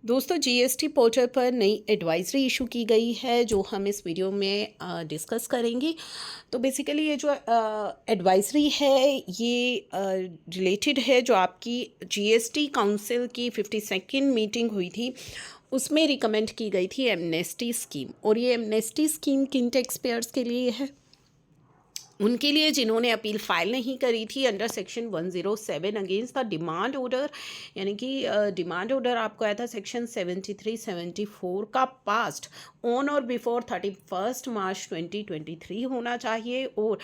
दोस्तों GST portal पर नई एडवाइजरी इशू की गई है जो हम इस वीडियो में डिस्कस करेंगे। तो बेसिकली ये जो एडवाइजरी है ये रिलेटेड है जो आपकी जीएसटी काउंसिल की 52nd मीटिंग हुई थी, उसमें रिकमेंड की गई थी एमनेस्टी स्कीम। और ये एमनेस्टी स्कीम किन टैक्स पेयर्स के लिए है? उनके लिए जिन्होंने अपील फाइल नहीं करी थी under section 107 against the demand order, यानी कि डिमांड ऑर्डर आपको आया था सेक्शन 73-74 का पास्ट ऑन और बिफोर 31 मार्च 2023 होना चाहिए। और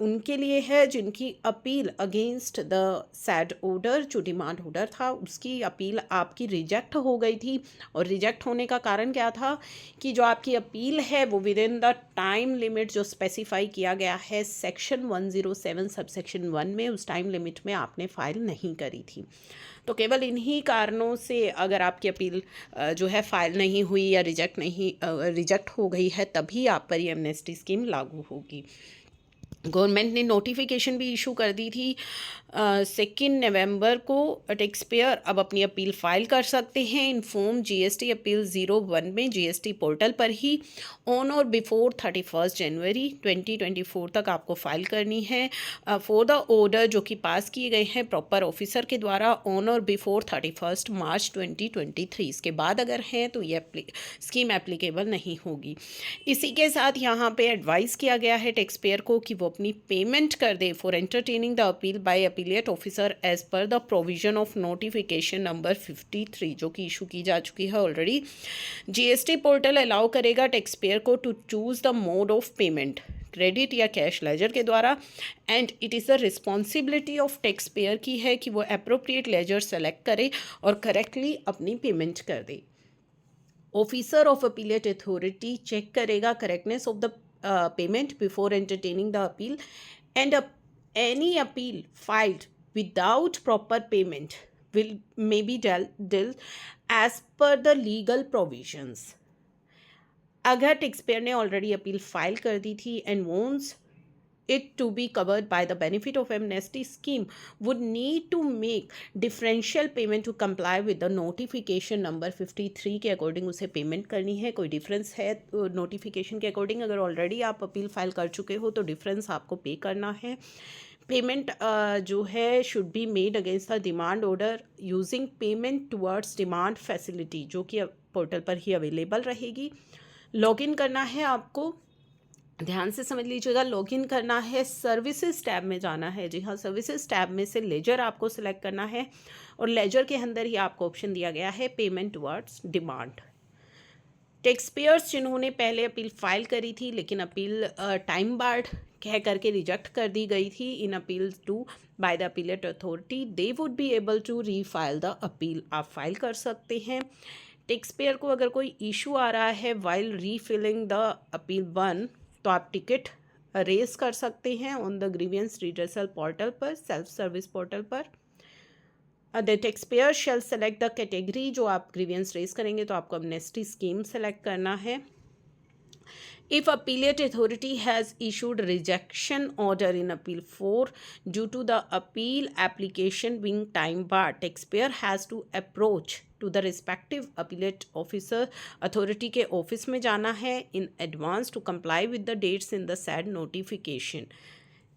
उनके लिए है जिनकी appeal against the sad order, जो डिमांड ऑर्डर था उसकी अपील आपकी रिजेक्ट हो गई थी। और रिजेक्ट होने का कारण क्या था कि जो आपकी अपील है वो with in the time limit जो स्पेसिफाई किया गया है सेक्शन 107 सब सेक्शन 1 में, उस टाइम लिमिट में आपने फाइल नहीं करी थी। तो केवल इन्हीं कारणों से अगर आपकी अपील जो है फाइल नहीं हुई या रिजेक्ट हो गई है, तभी आप पर ये एमनेस्टी स्कीम लागू होगी। गवर्नमेंट ने नोटिफिकेशन भी इशू कर दी थी 2 नवंबर को। टैक्स पेयर अब अपनी अपील फाइल कर सकते हैं इनफॉर्म जीएसटी अपील 01 में जीएसटी पोर्टल पर ही ऑन और बिफोर 31 जनवरी 2024 तक आपको फाइल करनी है फॉर द ऑर्डर जो कि पास किए गए हैं प्रॉपर ऑफिसर के द्वारा ऑन और बिफोर 31 मार्च 2023। इसके बाद अगर हैं तो ये स्कीम एप्लीकेबल नहीं होगी। इसी के साथ यहाँ पे एडवाइस किया गया है टैक्स पेयर को कि वो अपनी पेमेंट कर दे for entertaining the appeal by appellate officer as per the provision of notification number 53 जो कि इशू की जा चुकी है ऑलरेडी। जीएसटी पोर्टल अलाउ करेगा टैक्स पेयर को to choose the mode of payment, credit या कैश लेजर के द्वारा, and it is the responsibility of tax payer की है कि वो अप्रोप्रिएट लेजर सेलेक्ट करे और करेक्टली अपनी पेमेंट कर दे। Officer of appellate authority check करेगा correctness of the payment before entertaining the appeal, and any appeal filed without proper payment may be dealt as per the legal provisions। अगर tax payer ने already appeal file कर दी थी and wants it to be covered by the benefit of amnesty scheme would need to make differential payment to comply with the notification number 53 के according उसे payment करनी है। कोई difference है notification के according, अगर ऑलरेडी आप अपील फाइल कर चुके हो तो डिफरेंस आपको पे करना है। पेमेंट जो है should be made against the demand order using payment towards demand facility जो कि पोर्टल पर ही अवेलेबल रहेगी। लॉगिन करना है आपको, ध्यान से समझ लीजिएगा, लॉगिन करना है, सर्विसेज टैब में जाना है। जी हाँ, सर्विसेज टैब में से लेजर आपको सिलेक्ट करना है और लेजर के अंदर ही आपको ऑप्शन दिया गया है payment towards demand. Tax payers जिन्होंने पहले अपील फाइल करी थी लेकिन अपील टाइम बार्ड कह करके रिजेक्ट कर दी गई थी in appeal to by the appellate authority, they would be able to refile the appeal. आप फाइल कर सकते हैं। टैक्स पेयर को अगर कोई इशू आ रहा है वाइल रीफिलिंग द अपील 1 तो आप टिकट रेज कर सकते हैं on the grievance redressal portal पर, सेल्फ सर्विस पोर्टल पर। The taxpayer shall select the category, जो आप ग्रीवियंस रेज करेंगे तो आपको एमनेस्टी स्कीम सेलेक्ट करना है। If appellate authority has issued rejection order in appeal 4 due to the appeal application being time barred, taxpayer has to approach to the respective appellate officer authority के office में जाना है in advance to comply with the dates in the said notification।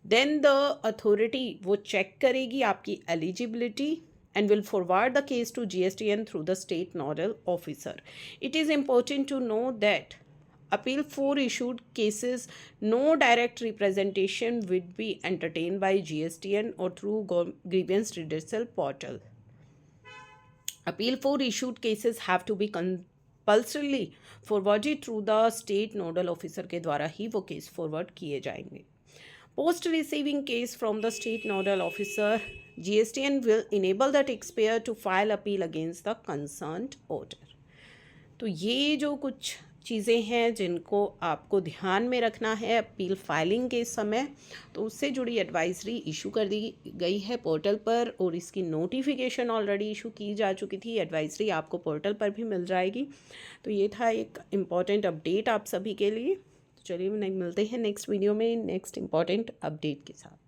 Then the authority वो check करेगी आपकी eligibility and will forward the case to GSTN through the state nodal officer। It is important to know that appeal 4 issued cases no direct representation would be entertained by GSTN or through grievance redressal portal। appeal 4 issued cases have to be compulsorily forwarded through the state nodal officer के द्वारा ही वो case forward किए जाएंगे। Post receiving case from the state nodal officer, GSTN will enable the taxpayer to file appeal against the concerned order। तो ये जो कुछ चीज़ें हैं जिनको आपको ध्यान में रखना है अपील फाइलिंग के समय, तो उससे जुड़ी एडवाइजरी इशू कर दी गई है पोर्टल पर और इसकी नोटिफिकेशन ऑलरेडी इशू की जा चुकी थी। एडवाइजरी आपको पोर्टल पर भी मिल जाएगी। तो ये था एक इम्पॉर्टेंट अपडेट आप सभी के लिए। तो चलिए मिलते हैं नेक्स्ट वीडियो में नेक्स्ट इम्पॉर्टेंट अपडेट के साथ।